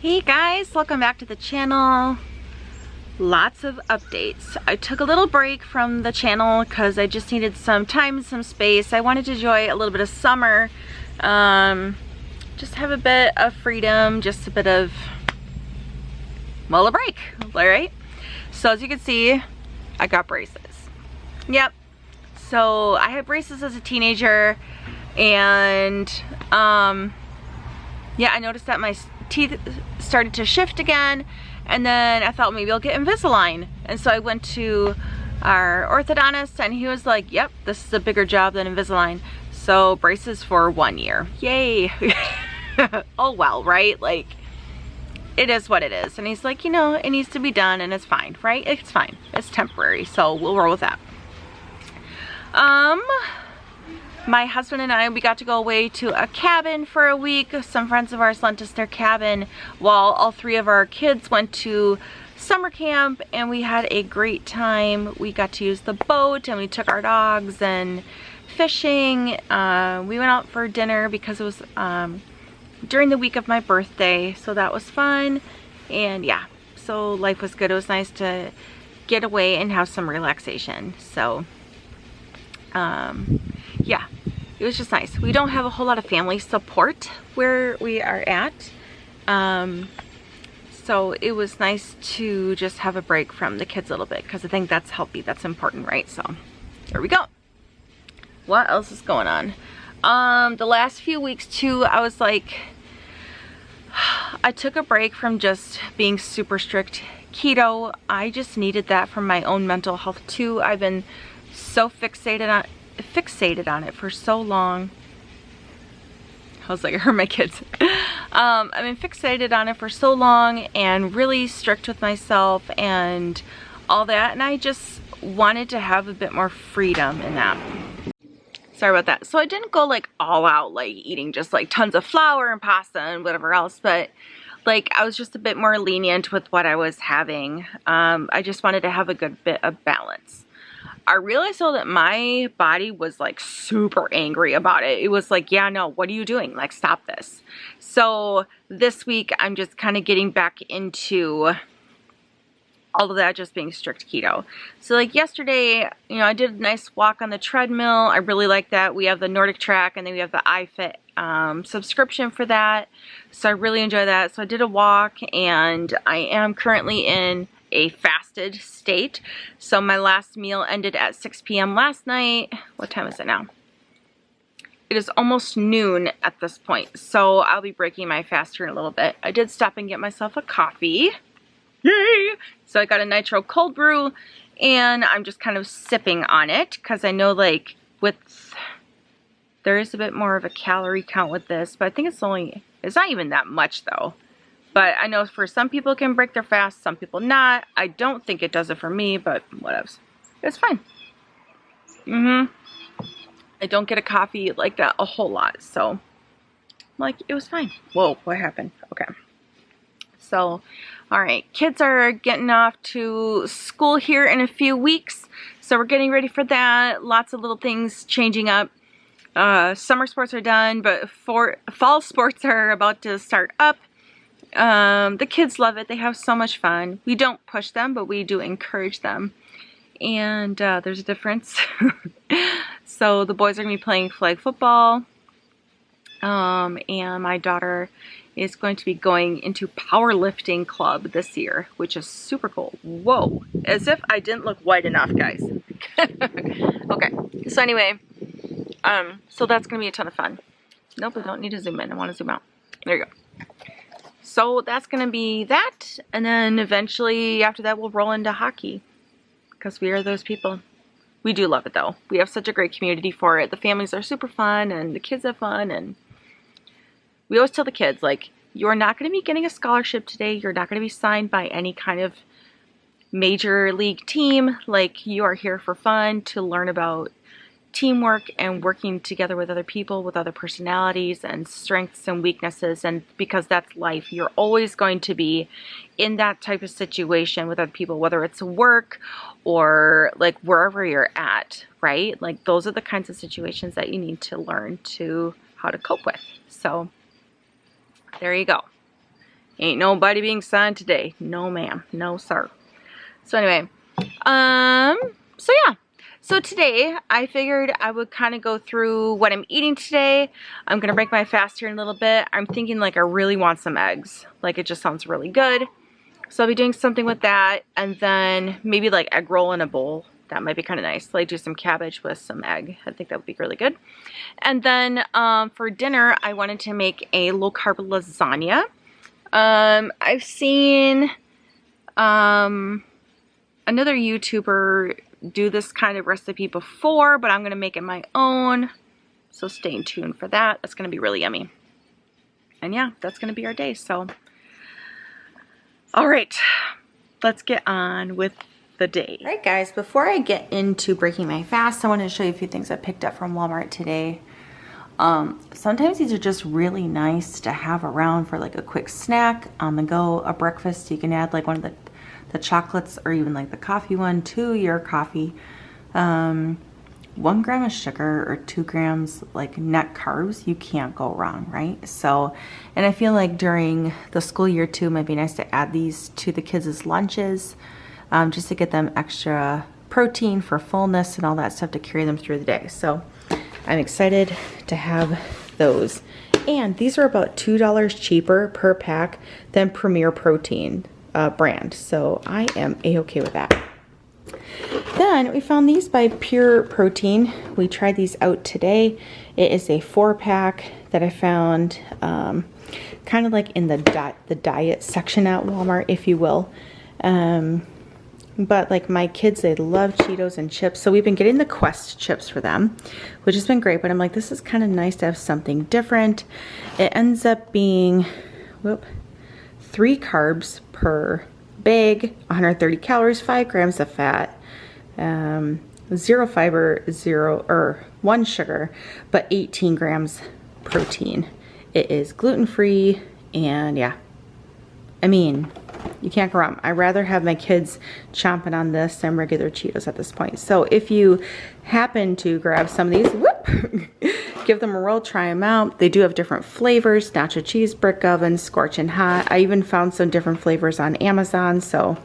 Hey guys, welcome back to the channel. Lots of updates. I took a little break from the channel because I just needed some time and some space. I wanted to enjoy a little bit of summer, just have a bit of freedom, just a bit of, well, a break, all right? So as you can see, I got braces. Yep. So I had braces as a teenager, and yeah, I noticed that my teeth started to shift again, and then I thought maybe I'll get Invisalign. And so I went to our orthodontist, and he was like, yep, this is a bigger job than Invisalign. So braces for 1 year. Yay. Oh well, right? Like, it is what it is. And he's like, you know, it needs to be done and it's fine, right? It's fine. It's temporary, so we'll roll with that. My husband and I, we got to go away to a cabin for a week. Some friends of ours lent us their cabin while all three of our kids went to summer camp, and we had a great time. We got to use the boat, and we took our dogs and fishing. We went out for dinner because it was during the week of my birthday, so that was fun. And yeah, so life was good. It was nice to get away and have some relaxation. So yeah, it was just nice. We don't have a whole lot of family support where we are at, so it was nice to just have a break from the kids a little bit, because I think that's healthy, that's important, right? So there we go. What else is going on? The last few weeks too, I was like, I took a break from just being super strict keto. I just needed that for my own mental health too. I've been so fixated on it for so long. I was like, I heard my kids. I've been fixated on it for so long and really strict with myself and all that, and I just wanted to have a bit more freedom in that. Sorry about that. So I didn't go like all out, like eating just like tons of flour and pasta and whatever else, but like I was just a bit more lenient with what I was having. I just wanted to have a good bit of balance. I realized though that my body was like super angry about it. It was like, yeah, no, what are you doing? Like, stop this. So this week I'm just kind of getting back into all of that, just being strict keto. So like yesterday, you know, I did a nice walk on the treadmill. I really like that. We have the Nordic Track, and then we have the iFit subscription for that. So I really enjoy that. So I did a walk, and I am currently in a fasted state. So my last meal ended at 6 p.m. last night. What time is it now? It is almost noon at this point. So I'll be breaking my fast here in a little bit. I did stop and get myself a coffee. Yay! So I got a nitro cold brew, and I'm just kind of sipping on it because I know like there is a bit more of a calorie count with this, but I think it's not even that much though. But I know for some people it can break their fast, some people not. I don't think it does it for me, but whatevs. It's fine. I don't get a coffee like that a whole lot, so like it was fine. Whoa, what happened? Okay. So, all right, kids are getting off to school here in a few weeks, so we're getting ready for that. Lots of little things changing up. Summer sports are done, but fall sports are about to start up. The kids love it. They have so much fun. We don't push them, but we do encourage them. And there's a difference. So the boys are going to be playing flag football. And my daughter is going to be going into powerlifting club this year, which is super cool. Whoa. As if I didn't look white enough, guys. Okay. So anyway, so that's going to be a ton of fun. Nope, I don't need to zoom in. I want to zoom out. There you go. So that's going to be that, and then eventually after that we'll roll into hockey, because we are those people. We do love it though. We have such a great community for it. The families are super fun, and the kids have fun, and we always tell the kids, like, you're not going to be getting a scholarship today. You're not going to be signed by any kind of major league team. Like, you are here for fun, to learn about teamwork and working together with other people with other personalities and strengths and weaknesses, and because that's life. You're always going to be in that type of situation with other people, whether it's work or like wherever you're at, right? Like those are the kinds of situations that you need to learn how to cope with. So there you go. Ain't nobody being signed today. No ma'am, no sir. So anyway, so yeah. So today I figured I would kind of go through what I'm eating today. I'm gonna break my fast here in a little bit. I'm thinking like I really want some eggs. Like it just sounds really good. So I'll be doing something with that, and then maybe like egg roll in a bowl. That might be kind of nice. Like do some cabbage with some egg. I think that would be really good. And then for dinner, I wanted to make a low carb lasagna. I've seen another YouTuber do this kind of recipe before, but I'm gonna make it my own. So stay tuned for that. That's gonna be really yummy. And yeah, that's gonna be our day. So, all right, let's get on with the day. All right, guys, before I get into breaking my fast, I want to show you a few things I picked up from Walmart today. Sometimes these are just really nice to have around for like a quick snack on the go, a breakfast. You can add like one of the chocolates or even like the coffee one to your coffee. 1 gram of sugar or 2 grams like net carbs, you can't go wrong, right? So, and I feel like during the school year too, it might be nice to add these to the kids' lunches. Just to get them extra protein for fullness and all that stuff to carry them through the day. So I'm excited to have those. And these are about $2 cheaper per pack than Premier Protein brand. So I am a-okay with that. Then we found these by Pure Protein. We tried these out today. It is a 4-pack that I found kind of like in the diet section at Walmart, if you will. But like my kids, they love Cheetos and chips. So we've been getting the Quest chips for them, which has been great. But I'm like, this is kind of nice to have something different. It ends up being 3 carbs per bag, 130 calories, 5 grams of fat, 0 fiber, 1 sugar, but 18 grams protein. It is gluten-free, and yeah, I mean, you can't go wrong. I'd rather have my kids chomping on this than regular Cheetos at this point. So if you happen to grab some of these, give them a roll, try them out. They do have different flavors: nacho cheese, brick oven, scorching hot. I even found some different flavors on Amazon, so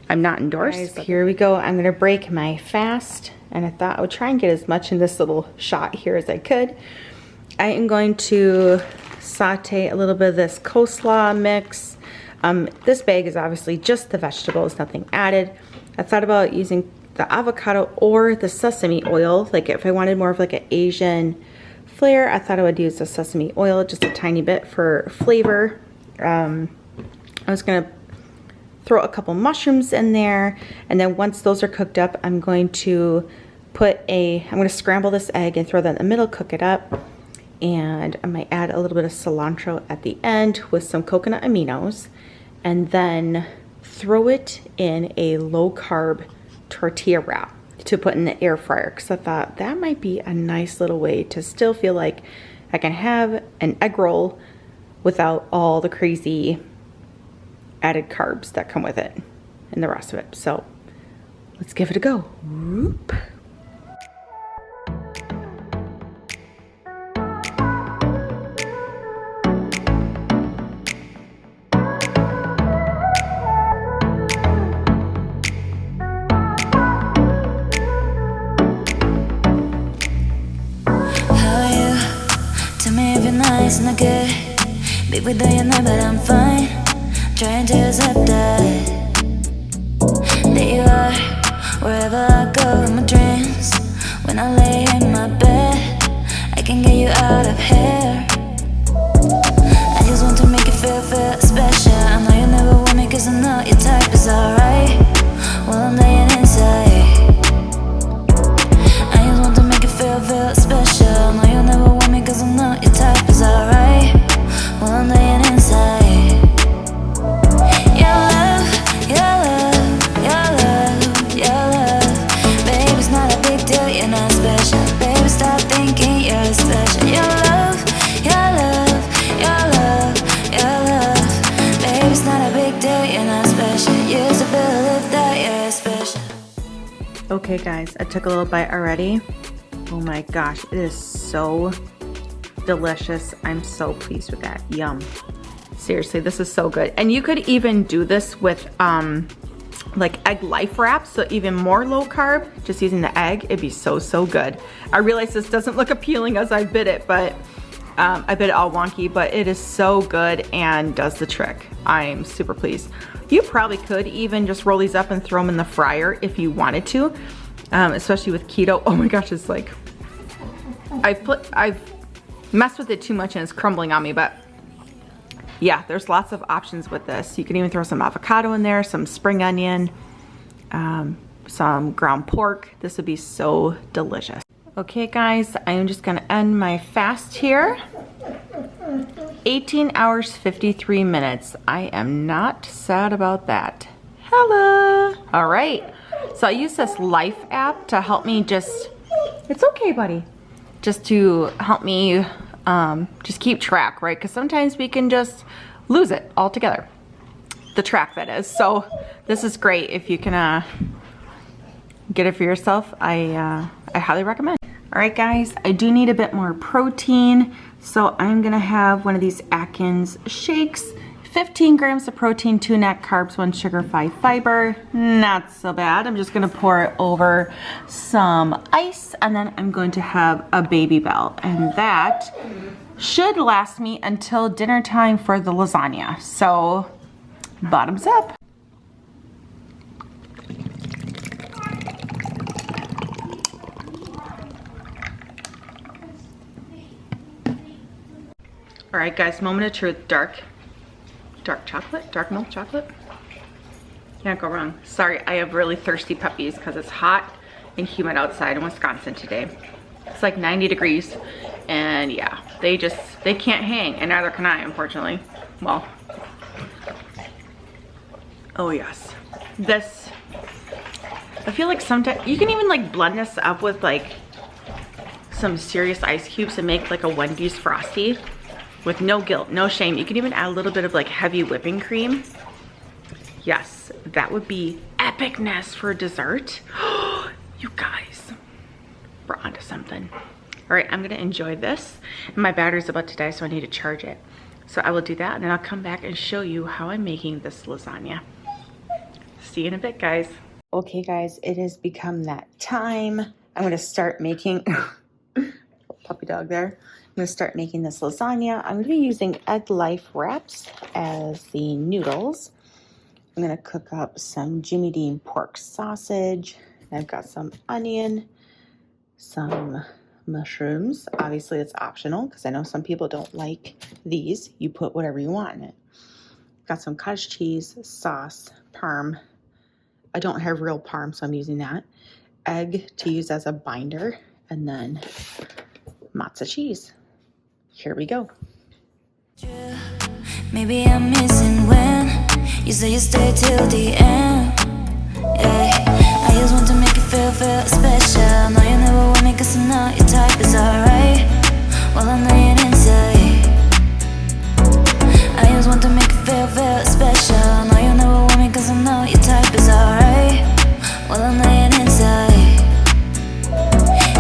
I'm not endorsed. Guys, here we go. I'm gonna break my fast, and I thought I would try and get as much in this little shot here as I could. I am going to saute a little bit of this coleslaw mix. This bag is obviously just the vegetables, nothing added. I thought about using the avocado or the sesame oil. Like if I wanted more of like an Asian flair, I thought I would use the sesame oil just a tiny bit for flavor. I was gonna throw a couple mushrooms in there, and then once those are cooked up, I'm going to scramble this egg and throw that in the middle, cook it up. And I might add a little bit of cilantro at the end with some coconut aminos, and then throw it in a low carb tortilla wrap to put in the air fryer, because I thought that might be a nice little way to still feel like I can have an egg roll without all the crazy added carbs that come with it and the rest of it. So let's give it a go. Whoop. Nice and good, big with the night, but I'm fine. Trying to accept that there you are, wherever I go in my dreams. When I lay in my bed, I can get you out of here. I just want to make you feel special. I know you never want me, cause I know your type is alright. Well, I'm laying inside. I just want to make you feel special. I know you never want me, cause I know your type is alright. Well, I'm laying inside. Your love, your love, your love, your love. Baby, it's not a big deal, you're not special. Baby, stop thinking you're special. Your love, your love, your love, your love. Baby, it's not a big deal, you're not special. Use a believe that you're special. Okay guys, I took a little bite already. Oh my gosh, it is so delicious. I'm so pleased with that. Yum. Seriously, this is so good. And you could even do this with like egg life wraps, so even more low carb, just using the egg. It'd be so, so good. I realize this doesn't look appealing as I bit it, but I bit it all wonky, but it is so good and does the trick. I'm super pleased. You probably could even just roll these up and throw them in the fryer if you wanted to, especially with keto. Oh my gosh, it's like, I've messed with it too much and it's crumbling on me, but yeah, there's lots of options with this. You can even throw some avocado in there, some spring onion, some ground pork. This would be so delicious. Okay guys, I am just gonna end my fast here. 18 hours, 53 minutes. I am not sad about that. Hello. All right, so I use this Life app to help me just, it's okay buddy, just to help me just keep track, right? Because sometimes we can just lose it altogether. The track, that is. So this is great if you can get it for yourself. I highly recommend. All right, guys, I do need a bit more protein, so I'm gonna have one of these Atkins shakes. 15 grams of protein, 2 net carbs, 1 sugar, 5 fiber. Not so bad. I'm just gonna pour it over some ice, and then I'm going to have a Baby Bell, and that should last me until dinner time for the lasagna. So, bottoms up. All right, guys, moment of truth. Dark chocolate, dark milk chocolate. Can't go wrong. Sorry, I have really thirsty puppies because it's hot and humid outside in Wisconsin today. It's like 90 degrees, and yeah, they can't hang, and neither can I, unfortunately. Well, oh yes. This, I feel like sometimes, you can even like blend this up with like some serious ice cubes and make like a Wendy's Frosty. With no guilt, no shame. You can even add a little bit of like heavy whipping cream. Yes, that would be epicness for dessert. You guys, we're onto something. All right, I'm gonna enjoy this. My battery's about to die, so I need to charge it. So I will do that, and then I'll come back and show you how I'm making this lasagna. See you in a bit, guys. Okay, guys, it has become that time. I'm gonna start making, puppy dog there. I'm gonna start making this lasagna. I'm gonna be using egg life wraps as the noodles. I'm gonna cook up some Jimmy Dean pork sausage. I've got some onion, some mushrooms. Obviously it's optional because I know some people don't like these. You put whatever you want in it. Got some cottage cheese, sauce, parm. I don't have real parm, so I'm using that. Egg to use as a binder, and then matzo cheese. Here we go. Maybe I'm missing when you say you stay till the end. Yeah. I just want to make you feel special. No, you never want me cause I know your type is alright. Well, I'm laying inside. I just want to make you feel special. No, you never want me cause I know your type is alright. Well, I'm laying inside.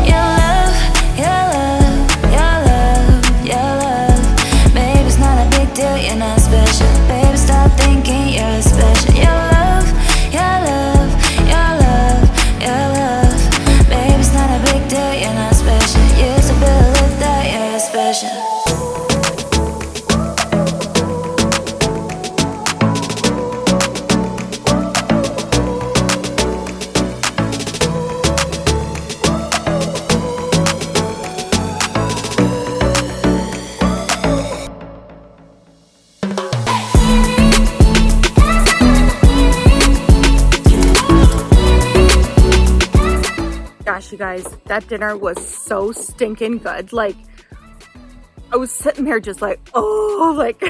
Your love, your love, your love, your love. Baby, it's not a big deal, you're not special. Baby, stop thinking you're special. Your love, your love, your love, your love. Baby, it's not a big deal, you're not special. You used to believe that you're special. Gosh, you guys, that dinner was so stinking good. Like, I was sitting there just like, oh, like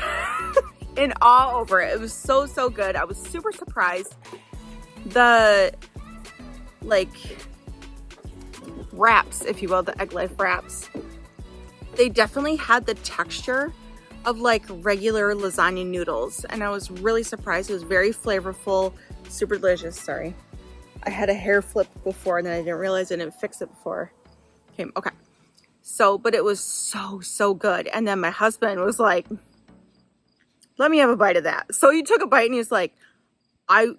in awe over it. It was so, so good. I was super surprised. The, like, wraps, if you will, the egg life wraps, they definitely had the texture of like regular lasagna noodles. And I was really surprised. It was very flavorful, super delicious. Sorry. I had a hair flip before and then I didn't realize I didn't fix it before. Okay. So, but it was so, so good. And then my husband was like, let me have a bite of that. So he took a bite and he's like,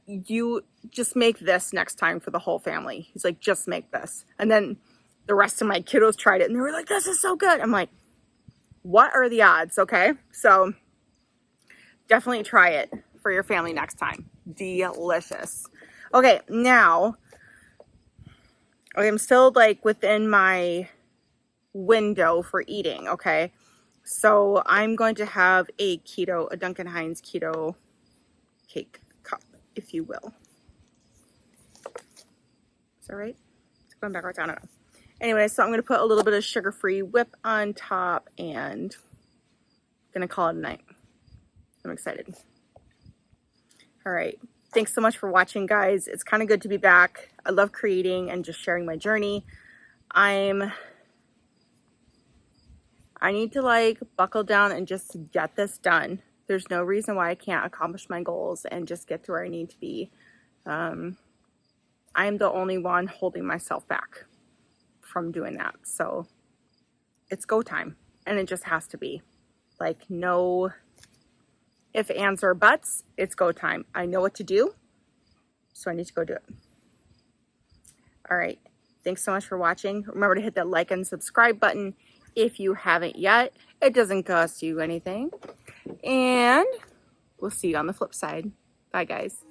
you just make this next time for the whole family. He's like, just make this. And then the rest of my kiddos tried it and they were like, this is so good. I'm like, what are the odds? Okay. So definitely try it for your family next time. Delicious. Okay. Now I'm still like within my window for eating. Okay. So I'm going to have a Duncan Hines keto cake cup, if you will. Is that right? It's going backwards. I don't know. Anyway, so I'm going to put a little bit of sugar-free whip on top and I'm going to call it a night. I'm excited. All right. Thanks so much for watching, guys. It's kind of good to be back. I love creating and just sharing my journey. I need to like buckle down and just get this done. There's no reason why I can't accomplish my goals and just get to where I need to be. I'm the only one holding myself back from doing that. So it's go time, and it just has to be. Like, no if, ands, or buts. It's go time. I know what to do, so I need to go do it. All right. Thanks so much for watching. Remember to hit that like and subscribe button if you haven't yet. It doesn't cost you anything. And we'll see you on the flip side. Bye, guys.